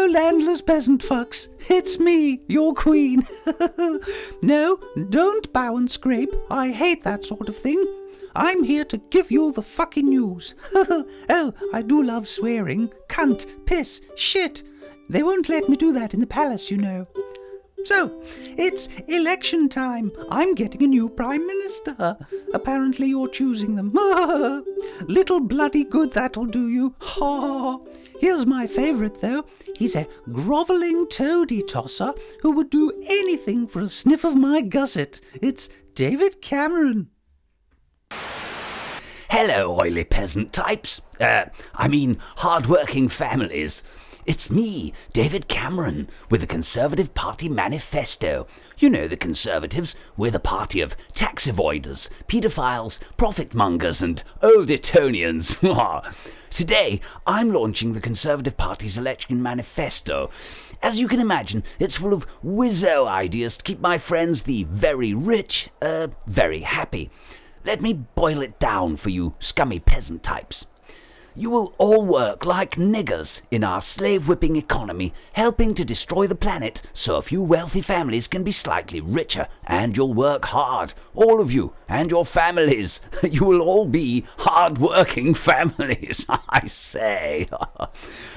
landless peasant fucks. It's me, your queen. No, don't bow and scrape. I hate that sort of thing. I'm here to give you all the fucking news. Oh, I do love swearing. Cunt, piss, shit. They won't let me do that in the palace, you know. So, it's election time. I'm getting a new Prime Minister. Apparently you're choosing them. Little bloody good that'll do you. Here's my favourite, though. He's a grovelling toady tosser who would do anything for a sniff of my gusset. It's David Cameron. Hello, oily peasant types. Hard-working families. It's me, David Cameron, with the Conservative Party manifesto. You know the Conservatives, we're the party of tax avoiders, paedophiles, profit-mongers and old Etonians. Today, I'm launching the Conservative Party's election manifesto. As you can imagine, it's full of whizzo ideas to keep my friends, the very rich, very happy. Let me boil it down for you scummy peasant types. You will all work like niggers in our slave-whipping economy, helping to destroy the planet so a few wealthy families can be slightly richer, and you'll work hard, all of you, and your families. You will all be hard-working families, I say,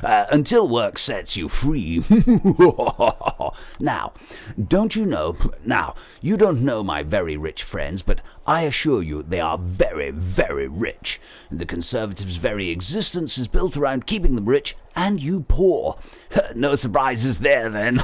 until work sets you free. Now, you don't know my very rich friends, but I assure you they are very, very rich. The Conservatives' very existence is built around keeping them rich and you poor. No surprises there, then.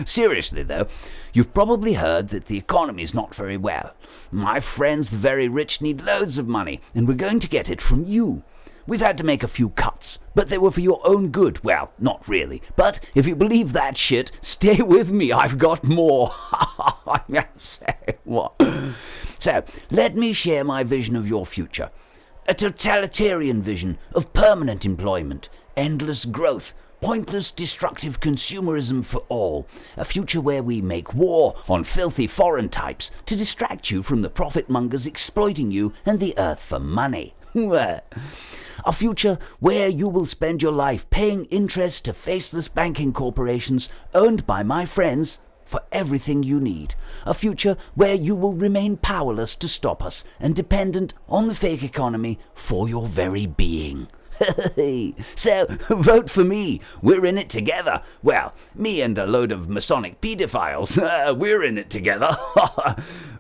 Seriously, though, you've probably heard that the economy's not very well. My friends, the very rich, need loads of money, and we're going to get it from you. We've had to make a few cuts, but they were for your own good. Well, not really. But if you believe that shit, stay with me. I've got more. What? So, let me share my vision of your future. A totalitarian vision of permanent employment, endless growth, pointless destructive consumerism for all. A future where we make war on filthy foreign types to distract you from the profit-mongers exploiting you and the earth for money. A future where you will spend your life paying interest to faceless banking corporations owned by my friends for everything you need. A future where you will remain powerless to stop us and dependent on the fake economy for your very being. So, vote for me. We're in it together. Well, me and a load of Masonic paedophiles. We're in it together.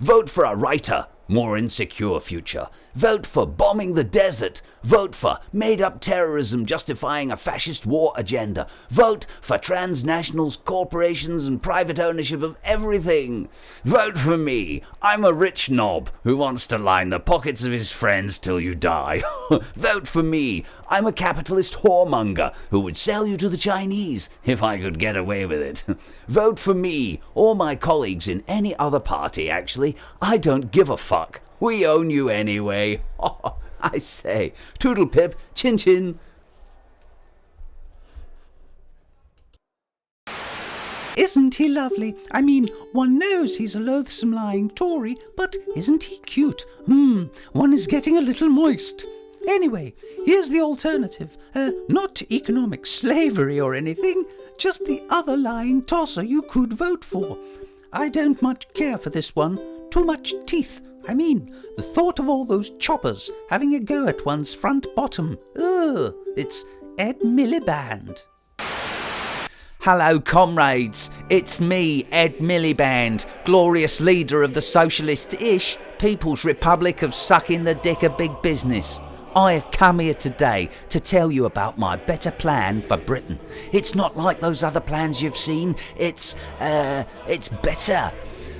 Vote for a brighter, more insecure future. Vote for bombing the desert. Vote for made-up terrorism justifying a fascist war agenda. Vote for transnationals, corporations and private ownership of everything. Vote for me. I'm a rich knob who wants to line the pockets of his friends till you die. Vote for me. I'm a capitalist whoremonger who would sell you to the Chinese if I could get away with it. Vote for me, or my colleagues in any other party, actually. I don't give a fuck. We own you anyway. I say, toodle pip, chin chin. Isn't he lovely? I mean, one knows he's a loathsome lying Tory, but isn't he cute? One is getting a little moist. Anyway, here's the alternative. Not economic slavery or anything, just the other lying tosser you could vote for. I don't much care for this one. Too much teeth. I mean, the thought of all those choppers having a go at one's front bottom. Ugh, it's Ed Miliband. Hello, comrades. It's me, Ed Miliband, glorious leader of the socialist-ish People's Republic of Sucking the Dick of Big Business. I have come here today to tell you about my better plan for Britain. It's not like those other plans you've seen. It's better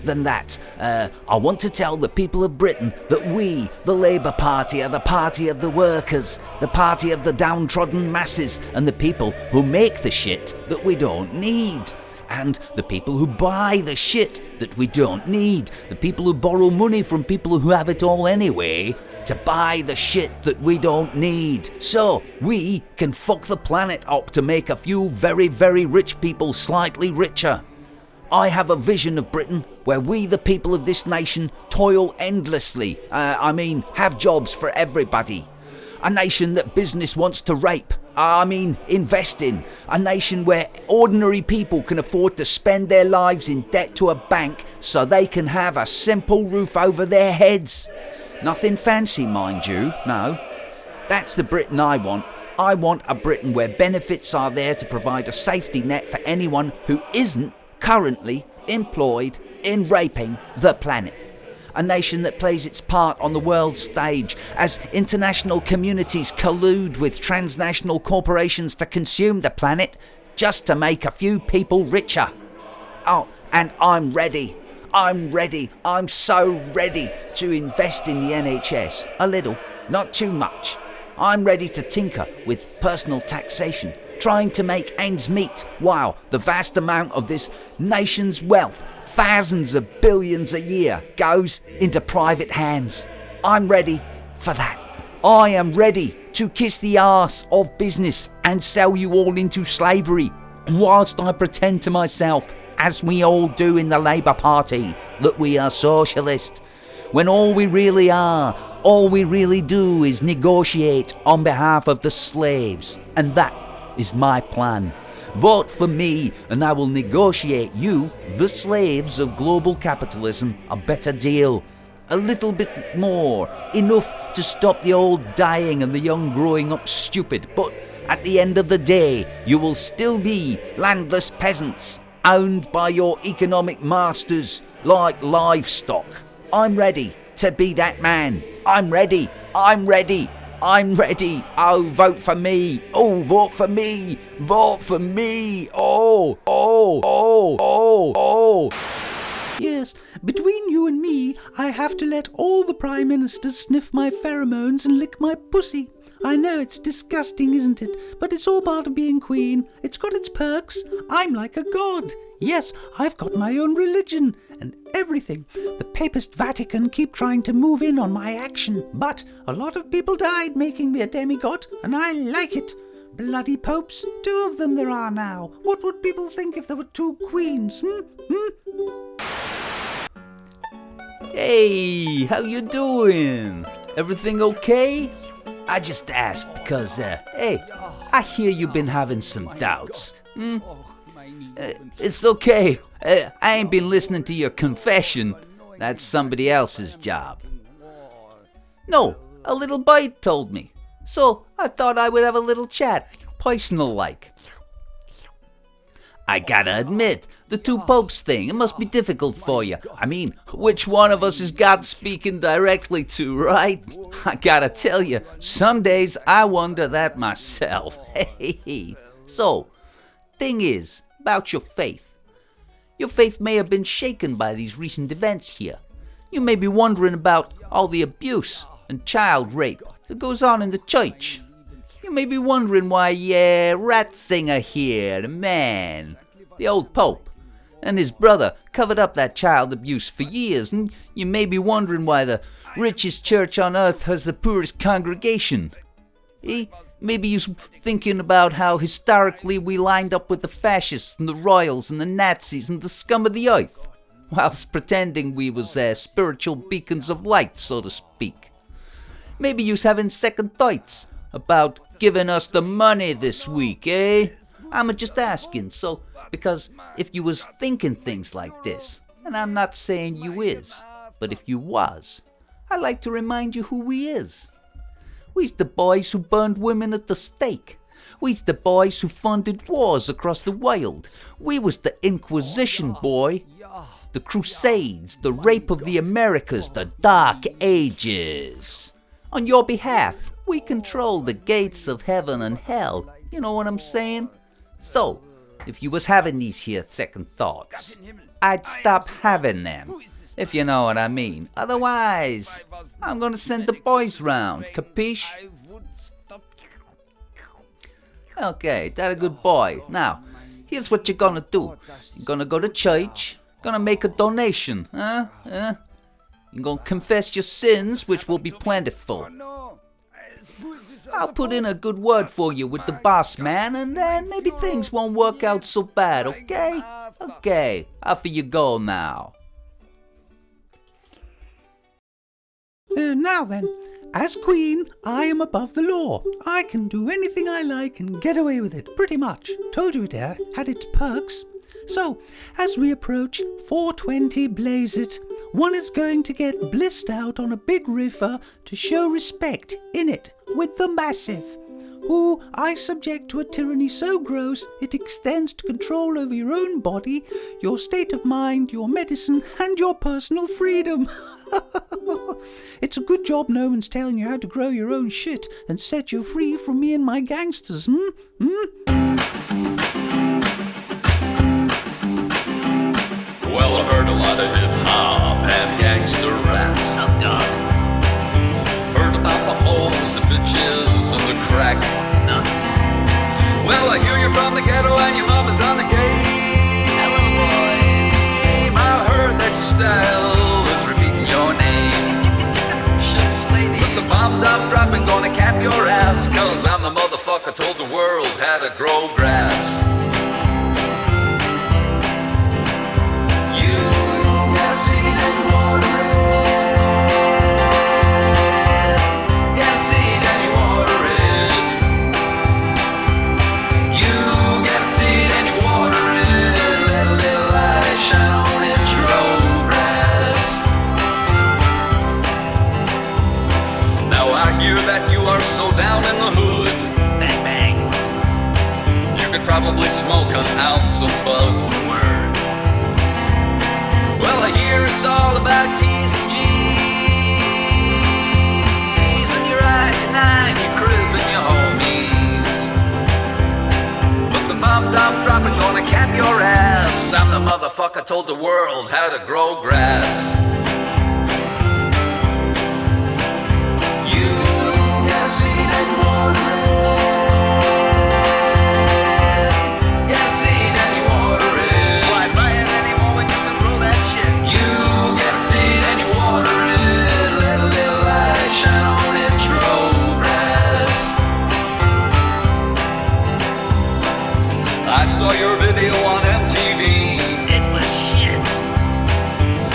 than that. I want to tell the people of Britain that we, the Labour Party, are the party of the workers, the party of the downtrodden masses, and the people who make the shit that we don't need. And the people who buy the shit that we don't need. The people who borrow money from people who have it all anyway to buy the shit that we don't need. So we can fuck the planet up to make a few very, very rich people slightly richer. I have a vision of Britain where we, the people of this nation, toil endlessly. Have jobs for everybody. A nation that business wants to invest in. A nation where ordinary people can afford to spend their lives in debt to a bank so they can have a simple roof over their heads. Nothing fancy, mind you, no. That's the Britain I want. I want a Britain where benefits are there to provide a safety net for anyone who isn't currently employed in raping the planet. A nation that plays its part on the world stage as international communities collude with transnational corporations to consume the planet just to make a few people richer. Oh, and I'm ready. I'm so ready to invest in the NHS. A little, not too much. I'm ready to tinker with personal taxation, trying to make ends meet while the vast amount of this nation's wealth, thousands of billions a year, goes into private hands. I'm ready for that. I am ready to kiss the arse of business and sell you all into slavery, whilst I pretend to myself, as we all do in the Labour Party, that we are socialist, when all we really do is negotiate on behalf of the slaves. And that is my plan. Vote for me and I will negotiate you, the slaves of global capitalism, a better deal. A little bit more, enough to stop the old dying and the young growing up stupid. But at the end of the day, you will still be landless peasants, owned by your economic masters like livestock. I'm ready to be that man. I'm ready. Oh, vote for me. Oh, vote for me. Vote for me. Oh. Yes, between you and me, I have to let all the Prime Ministers sniff my pheromones and lick my pussy. I know it's disgusting, isn't it? But it's all part of being Queen. It's got its perks. I'm like a god. Yes, I've got my own religion and everything. The Papist Vatican keep trying to move in on my action, but a lot of people died making me a demigod, and I like it. Bloody popes, 2 of them there are now. What would people think if there were 2 queens, Hey, how you doing? Everything okay? I just asked because, hey, I hear you've been having some doubts. It's okay. I ain't been listening to your confession. That's somebody else's job. No, a little bite told me. So I thought I would have a little chat, personal-like. I gotta admit, the 2 popes thing, it must be difficult for you. I mean, which one of us is God speaking directly to, right? I gotta tell you, some days I wonder that myself. Hey, so, thing is, about your faith. Your faith may have been shaken by these recent events here. You may be wondering about all the abuse and child rape that goes on in the church. You may be wondering why, Ratzinger here, the man, the old Pope, and his brother covered up that child abuse for years, and you may be wondering why the richest church on earth has the poorest congregation. Maybe you're thinking about how historically we lined up with the fascists and the royals and the Nazis and the scum of the earth, whilst pretending we was spiritual beacons of light, so to speak. Maybe you's having second thoughts about giving us the money this week, I'm just asking, so, because if you was thinking things like this, and I'm not saying you is, but if you was, I'd like to remind you who we is. We's the boys who burned women at the stake. We's the boys who funded wars across the world. We was the Inquisition, boy. The Crusades, the rape of the Americas, the Dark Ages. On your behalf, we control the gates of heaven and hell. You know what I'm saying? So, if you was having these here second thoughts, I'd stop having them, if you know what I mean. Otherwise, I'm gonna send the boys round, capiche? Okay, that a good boy. Now, here's what you're gonna do. You're gonna go to church, gonna make a donation, You're gonna confess your sins, which will be plentiful. I'll put in a good word for you with the boss man, and then maybe things won't work out so bad, okay? Okay, off you go now. Now then, as queen, I am above the law. I can do anything I like and get away with it, pretty much. Told you it had its perks. So, as we approach 420 Blaze It, one is going to get blissed out on a big river to show respect in it with the massive, who I subject to a tyranny so gross it extends to control over your own body, your state of mind, your medicine, and your personal freedom. It's a good job no one's telling you how to grow your own shit and set you free from me and my gangsters, Well, I heard a lot of hip-hop and gangster rap. I'm done. Heard about the hoes, the bitches, and the crack. No. Well, I hear you're from the ghetto and your mama's on the game. Hello, boy. I heard that your style is repeating your name. Shucks, lady. But the bombs I'm dropping gonna cap your ass, 'cause I'm the motherfucker told the world how to grow grass. Probably smoke an ounce of bug. Well, I hear it's all about T's and G's, and your I-9, your crib, and your homies. But the bombs I'm dropping gonna cap your ass. I'm the motherfucker told the world how to grow grass. You got seed and water. I saw your video on MTV. It was shit.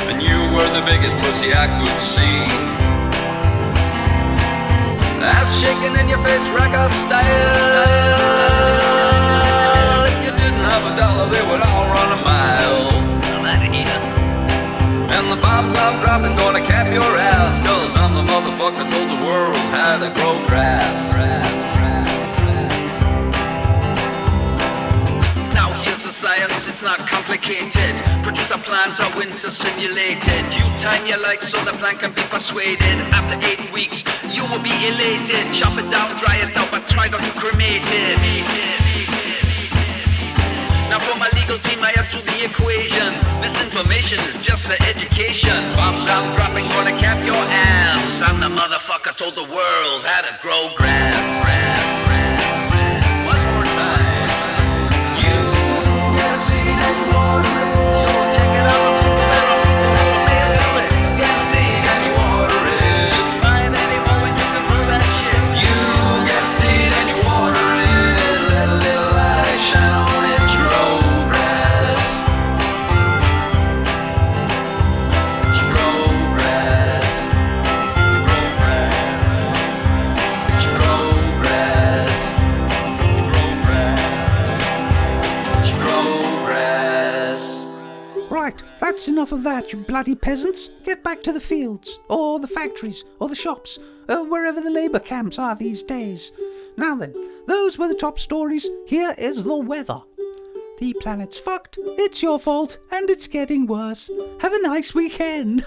And you were the biggest pussy I could see. Ass shaking in your face, rocker style. If you didn't have $1, they would all run a mile. I'm out of here. And the bombs I'm dropping gonna cap your ass, 'cause I'm the motherfucker told the world how to grow grass. Science, it's not complicated. Produce a plant or winter simulated. You time your light so the plant can be persuaded. After 8 weeks, you will be elated. Chop it down, dry it out, but try not to cremate it. Now for my legal team, I add to the equation. This information is just for education. Bombs I'm dropping gonna cap your ass. I'm the motherfucker told the world how to grow grass. One more time. That's enough of that, you bloody peasants. Get back to the fields, or the factories, or the shops, or wherever the labour camps are these days. Now then, those were the top stories. Here is the weather. The planet's fucked, it's your fault, and it's getting worse. Have a nice weekend.